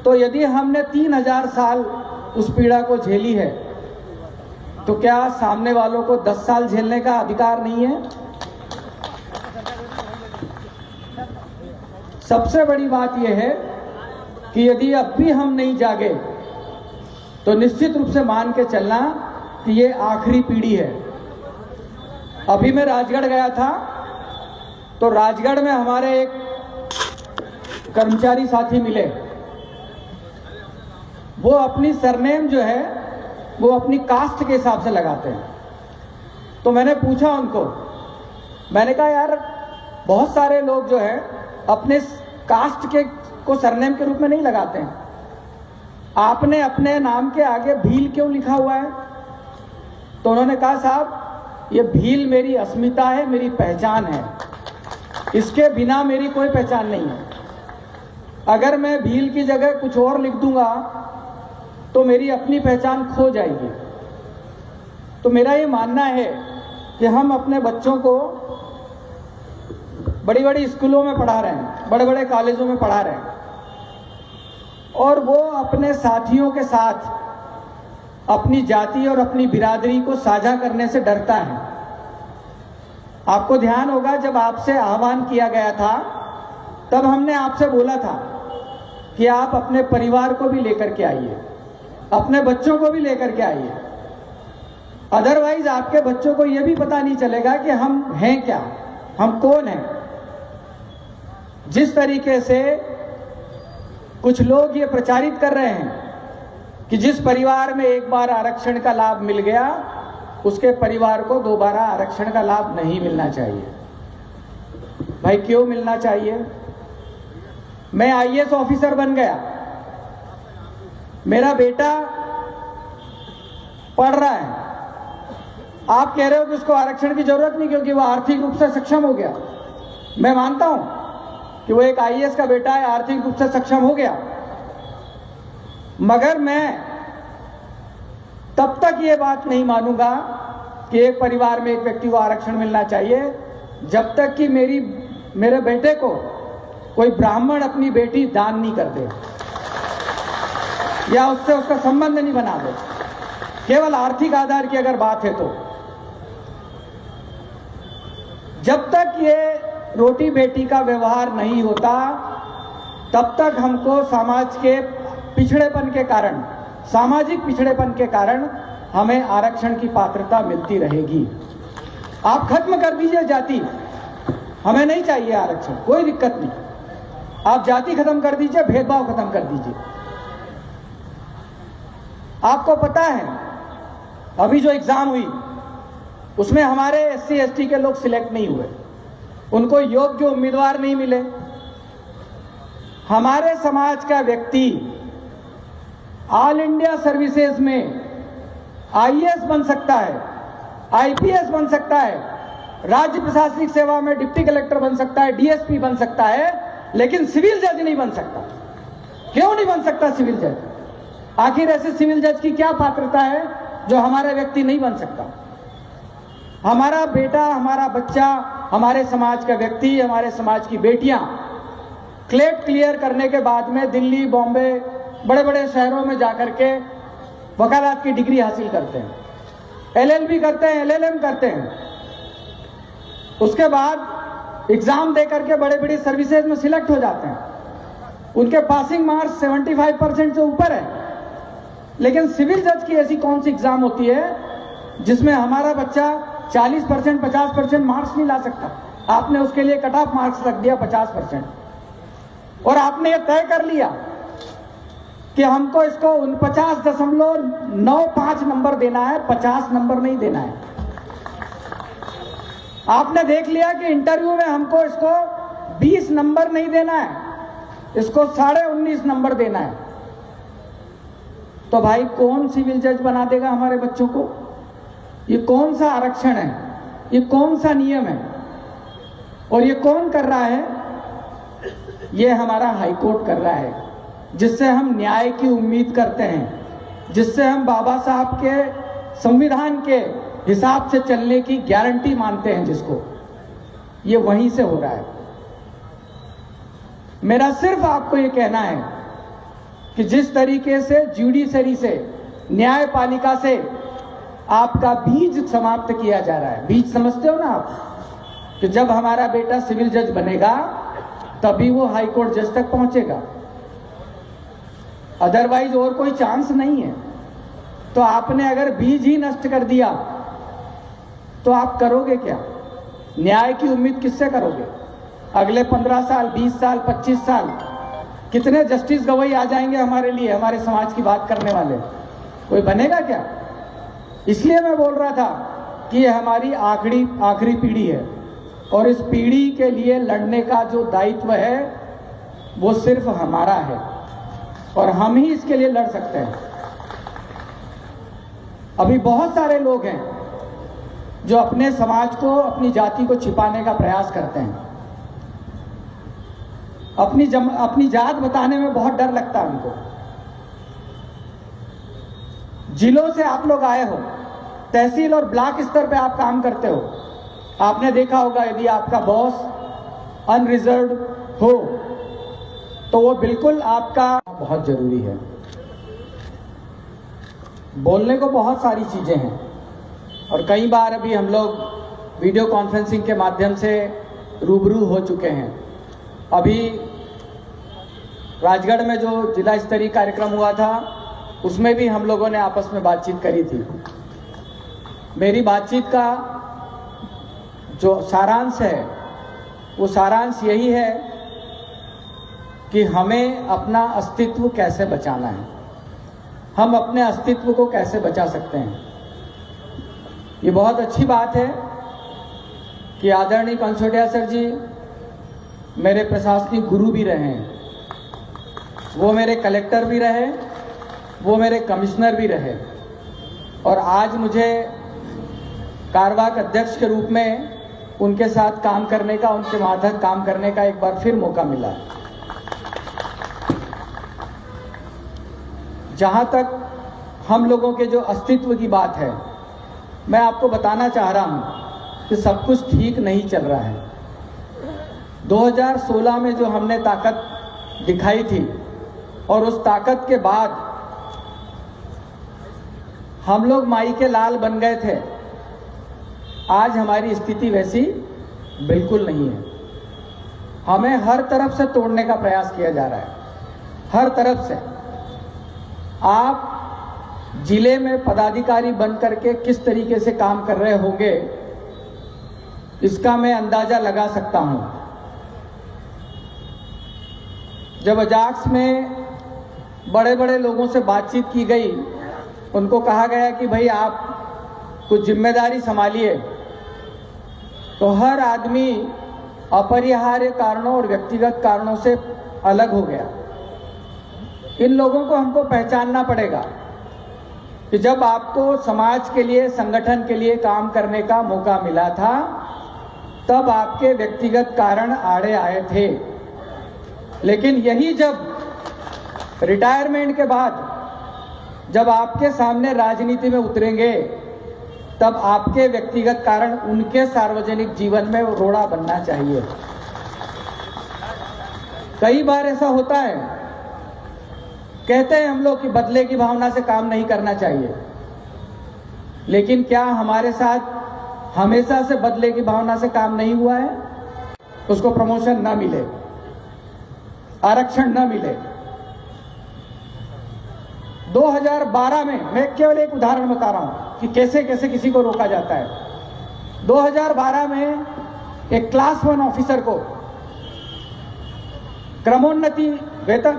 तो यदि हमने 3000 साल उस पीड़ा को झेली है, तो क्या सामने वालों को 10 साल झेलने का अधिकार नहीं है? सबसे बड़ी बात यह है कि यदि अब भी हम नहीं जागे तो निश्चित रूप से मान के चलना कि ये आखिरी पीढ़ी है। अभी मैं राजगढ़ गया था, तो राजगढ़ में हमारे एक कर्मचारी साथी मिले। वो अपनी सरनेम जो है वो अपनी कास्ट के हिसाब से लगाते हैं। तो मैंने पूछा उनको, मैंने कहा यार बहुत सारे लोग जो है अपने कास्ट के को सरनेम के रूप में नहीं लगाते हैं, आपने अपने नाम के आगे भील क्यों लिखा हुआ है? तो उन्होंने कहा साहब ये भील मेरी अस्मिता है, मेरी पहचान है, इसके बिना मेरी कोई पहचान नहीं है। अगर मैं भील की जगह कुछ और लिख दूंगा तो मेरी अपनी पहचान खो जाएगी। तो मेरा ये मानना है कि हम अपने बच्चों को बड़ी बड़ी स्कूलों में पढ़ा रहे हैं, बड़े बड़े कॉलेजों में पढ़ा रहे हैं, और वो अपने साथियों के साथ अपनी जाति और अपनी बिरादरी को साझा करने से डरता है। आपको ध्यान होगा जब आपसे आह्वान किया गया था तब हमने आपसे बोला था कि आप अपने परिवार को भी लेकर के आइए, अपने बच्चों को भी लेकर के आइए। अदरवाइज आपके बच्चों को यह भी पता नहीं चलेगा कि हम हैं क्या, हम कौन हैं। जिस तरीके से कुछ लोग ये प्रचारित कर रहे हैं कि जिस परिवार में एक बार आरक्षण का लाभ मिल गया उसके परिवार को दोबारा आरक्षण का लाभ नहीं मिलना चाहिए। भाई क्यों मिलना चाहिए? मैं आईएएस ऑफिसर बन गया, मेरा बेटा पढ़ रहा है, आप कह रहे हो कि उसको आरक्षण की जरूरत नहीं क्योंकि वो आर्थिक रूप से सक्षम हो गया। मैं मानता हूं कि वो एक आईएएस का बेटा है, आर्थिक रूप से सक्षम हो गया, मगर मैं तब तक ये बात नहीं मानूंगा कि एक परिवार में एक व्यक्ति को आरक्षण मिलना चाहिए जब तक कि मेरे बेटे को कोई ब्राह्मण अपनी बेटी दान नहीं कर दे या उससे उसका संबंध नहीं बना दे। केवल आर्थिक आधार की अगर बात है तो जब तक ये रोटी बेटी का व्यवहार नहीं होता तब तक हमको समाज के पिछड़ेपन के कारण, सामाजिक पिछड़ेपन के कारण हमें आरक्षण की पात्रता मिलती रहेगी। आप खत्म कर दीजिए जाति, हमें नहीं चाहिए आरक्षण, कोई दिक्कत नहीं। आप जाति खत्म कर दीजिए, भेदभाव खत्म कर दीजिए। आपको पता है अभी जो एग्जाम हुई उसमें हमारे एससी एसटी के लोग सिलेक्ट नहीं हुए, उनको योग्य उम्मीदवार नहीं मिले। हमारे समाज का व्यक्ति ऑल इंडिया सर्विसेज में आईएएस बन सकता है, आईपीएस बन सकता है, राज्य प्रशासनिक सेवा में डिप्टी कलेक्टर बन सकता है, डीएसपी बन सकता है, लेकिन सिविल जज नहीं बन सकता। क्यों नहीं बन सकता सिविल जज? आखिर ऐसे सिविल जज की क्या पात्रता है जो हमारा व्यक्ति नहीं बन सकता? हमारा बेटा, हमारा बच्चा, हमारे समाज का व्यक्ति, हमारे समाज की बेटियां क्लेट क्लियर करने के बाद में दिल्ली, बॉम्बे, बड़े बड़े शहरों में जाकर के वकालत की डिग्री हासिल करते हैं, एलएलबी करते हैं, एलएलएम करते हैं, उसके बाद एग्जाम दे करके बड़े बड़ी सर्विसेज में सिलेक्ट हो जाते हैं। उनके पासिंग मार्क्स 75% से ऊपर है। लेकिन सिविल जज की ऐसी कौन सी एग्जाम होती है जिसमें हमारा बच्चा 40%, 50% मार्क्स नहीं ला सकता? आपने उसके लिए कट ऑफ मार्क्स रख दिया 50%, और आपने ये तय कर लिया कि हमको इसको 49.95 नंबर देना है, 50 नंबर नहीं देना है। आपने देख लिया कि इंटरव्यू में हमको इसको 20 नंबर नहीं देना है, इसको 19.5 नंबर देना है। तो भाई कौन सिविल जज बना देगा हमारे बच्चों को? ये कौन सा आरक्षण है? ये कौन सा नियम है? और ये कौन कर रहा है? ये हमारा हाईकोर्ट कर रहा है, जिससे हम न्याय की उम्मीद करते हैं, जिससे हम बाबा साहब के संविधान के हिसाब से चलने की गारंटी मानते हैं, जिसको ये वहीं से हो रहा है। मेरा सिर्फ आपको ये कहना है कि जिस तरीके से जुडिशरी से, न्यायपालिका से आपका बीज समाप्त किया जा रहा है। बीज समझते हो ना आप, कि जब हमारा बेटा सिविल जज बनेगा तभी वो हाई कोर्ट जज तक पहुंचेगा, अदरवाइज और कोई चांस नहीं है। तो आपने अगर बीज ही नष्ट कर दिया तो आप करोगे क्या? न्याय की उम्मीद किससे करोगे? अगले 15 साल, 20 साल, 25 साल कितने जस्टिस गवई आ जाएंगे हमारे लिए, हमारे समाज की बात करने वाले? कोई बनेगा क्या? इसलिए मैं बोल रहा था कि ये हमारी आखिरी पीढ़ी है और इस पीढ़ी के लिए लड़ने का जो दायित्व है वो सिर्फ हमारा है और हम ही इसके लिए लड़ सकते हैं। अभी बहुत सारे लोग हैं जो अपने समाज को, अपनी जाति को छिपाने का प्रयास करते हैं। अपनी जात बताने में बहुत डर लगता है उनको। जिलों से आप लोग आए हो, तहसील और ब्लॉक स्तर पे आप काम करते हो। आपने देखा होगा यदि आपका बॉस अनरिजर्व्ड हो तो वो बिल्कुल आपका बहुत जरूरी है। बोलने को बहुत सारी चीजें हैं और कई बार अभी हम लोग वीडियो कॉन्फ्रेंसिंग के माध्यम से रूबरू हो चुके हैं। अभी राजगढ़ में जो जिला स्तरीय कार्यक्रम हुआ था उसमें भी हम लोगों ने आपस में बातचीत करी थी। मेरी बातचीत का जो सारांश है वो सारांश यही है कि हमें अपना अस्तित्व कैसे बचाना है, हम अपने अस्तित्व को कैसे बचा सकते हैं। ये बहुत अच्छी बात है कि आदरणीय कंसोटिया सर जी मेरे प्रशासनिक गुरु भी रहे हैं, वो मेरे कलेक्टर भी रहे, वो मेरे कमिश्नर भी रहे और आज मुझे कार्यवाहक अध्यक्ष के रूप में उनके साथ काम करने का, उनके मातहत काम करने का एक बार फिर मौका मिला। जहां तक हम लोगों के जो अस्तित्व की बात है, मैं आपको बताना चाह रहा हूं कि सब कुछ ठीक नहीं चल रहा है। 2016 में जो हमने ताकत दिखाई थी और उस ताकत के बाद हम लोग माई के लाल बन गए थे, आज हमारी स्थिति वैसी बिल्कुल नहीं है। हमें हर तरफ से तोड़ने का प्रयास किया जा रहा है, हर तरफ से। आप जिले में पदाधिकारी बन करके किस तरीके से काम कर रहे होंगे इसका मैं अंदाजा लगा सकता हूं। जब अजाक्स में बड़े बड़े लोगों से बातचीत की गई, उनको कहा गया कि भाई आप कुछ जिम्मेदारी संभालिए, तो हर आदमी अपरिहार्य कारणों और व्यक्तिगत कारणों से अलग हो गया। इन लोगों को हमको पहचानना पड़ेगा कि जब आपको समाज के लिए, संगठन के लिए काम करने का मौका मिला था तब आपके व्यक्तिगत कारण आड़े आए थे, लेकिन यही जब रिटायरमेंट के बाद जब आपके सामने राजनीति में उतरेंगे तब आपके व्यक्तिगत कारण उनके सार्वजनिक जीवन में रोड़ा बनना चाहिए। कई बार ऐसा होता है, कहते हैं हम लोग कि बदले की भावना से काम नहीं करना चाहिए, लेकिन क्या हमारे साथ हमेशा से बदले की भावना से काम नहीं हुआ है? उसको प्रमोशन ना मिले, आरक्षण ना मिले। 2012 में, मैं केवल एक उदाहरण बता रहा हूं कि कैसे कैसे किसी को रोका जाता है। 2012 में एक क्लास 1 ऑफिसर को क्रमोन्नति, वेतन,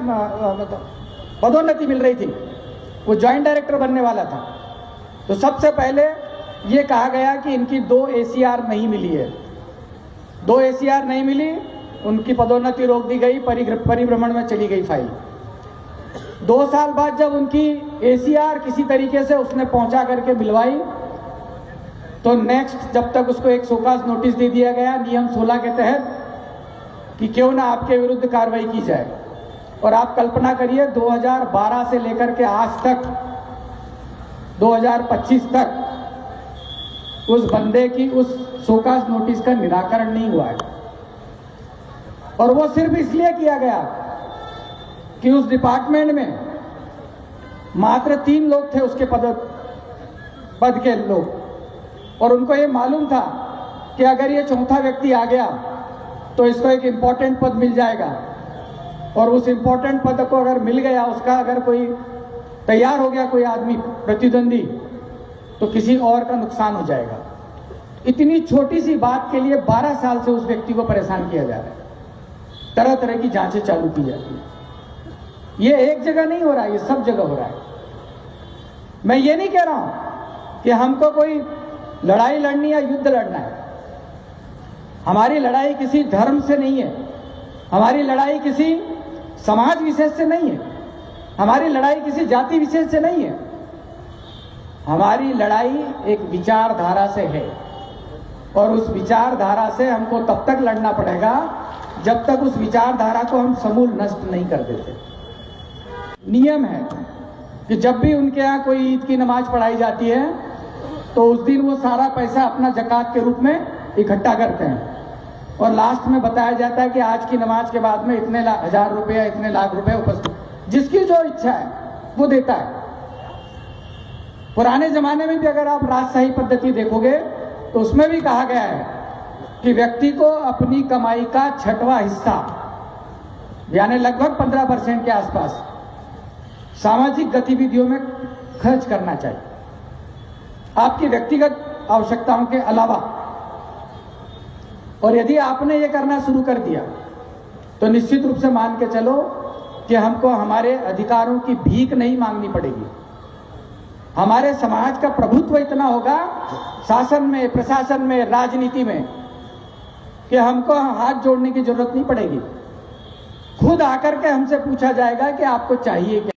पदोन्नति मिल रही थी, वो ज्वाइंट डायरेक्टर बनने वाला था। तो सबसे पहले ये कहा गया कि इनकी 2 ACR नहीं मिली है, 2 ACR नहीं मिली, उनकी पदोन्नति रोक दी गई, परिभ्रमण में चली गई फाइल। 2 साल बाद जब उनकी ACR किसी तरीके से उसने पहुंचा करके मिलवाई तो नेक्स्ट, जब तक उसको एक शोकाज नोटिस दे दिया गया नियम 16 के तहत कि क्यों ना आपके विरुद्ध कार्रवाई की जाए। और आप कल्पना करिए 2012 से लेकर के आज तक 2025 तक उस बंदे की उस शोकाज नोटिस का निराकरण नहीं हुआ है। और वो सिर्फ इसलिए किया गया कि उस डिपार्टमेंट में मात्र 3 लोग थे उसके पद के लोग, और उनको ये मालूम था कि अगर ये चौथा व्यक्ति आ गया तो इसको एक इम्पोर्टेंट पद मिल जाएगा, और उस इम्पोर्टेंट पद को अगर मिल गया, उसका अगर कोई तैयार हो गया कोई आदमी प्रतिद्वंदी, तो किसी और का नुकसान हो जाएगा। इतनी छोटी सी बात के लिए 12 साल से उस व्यक्ति को परेशान किया जा रहा है, तरह तरह की जांचें चालू की जाती है। ये एक जगह नहीं हो रहा है, ये सब जगह हो रहा है। मैं ये नहीं कह रहा हूं कि हमको कोई लड़ाई लड़नी या युद्ध लड़ना है। हमारी लड़ाई किसी धर्म से नहीं है, हमारी लड़ाई किसी समाज विशेष से नहीं है, हमारी लड़ाई किसी जाति विशेष से नहीं है। हमारी लड़ाई एक विचारधारा से है, और उस विचारधारा से हमको तब तक लड़ना पड़ेगा जब तक उस विचारधारा को हम समूल नष्ट नहीं कर देते। नियम है कि जब भी उनके यहाँ कोई ईद की नमाज पढ़ाई जाती है तो उस दिन वो सारा पैसा अपना ज़कात के रूप में इकट्ठा करते हैं, और लास्ट में बताया जाता है कि आज की नमाज के बाद में इतने हजार रुपये या इतने लाख रुपए उपस्थित, जिसकी जो इच्छा है वो देता है। पुराने जमाने में भी अगर आप राजशाही पद्धति देखोगे तो उसमें भी कहा गया है कि व्यक्ति को अपनी कमाई का 6वां हिस्सा, यानी लगभग 15% के आसपास सामाजिक गतिविधियों में खर्च करना चाहिए, आपकी व्यक्तिगत आवश्यकताओं के अलावा। और यदि आपने ये करना शुरू कर दिया तो निश्चित रूप से मान के चलो कि हमको हमारे अधिकारों की भीख नहीं मांगनी पड़ेगी। हमारे समाज का प्रभुत्व इतना होगा शासन में, प्रशासन में, राजनीति में, कि हमको हाथ जोड़ने की जरूरत नहीं पड़ेगी। खुद आकर के हमसे पूछा जाएगा कि आपको चाहिए क्या।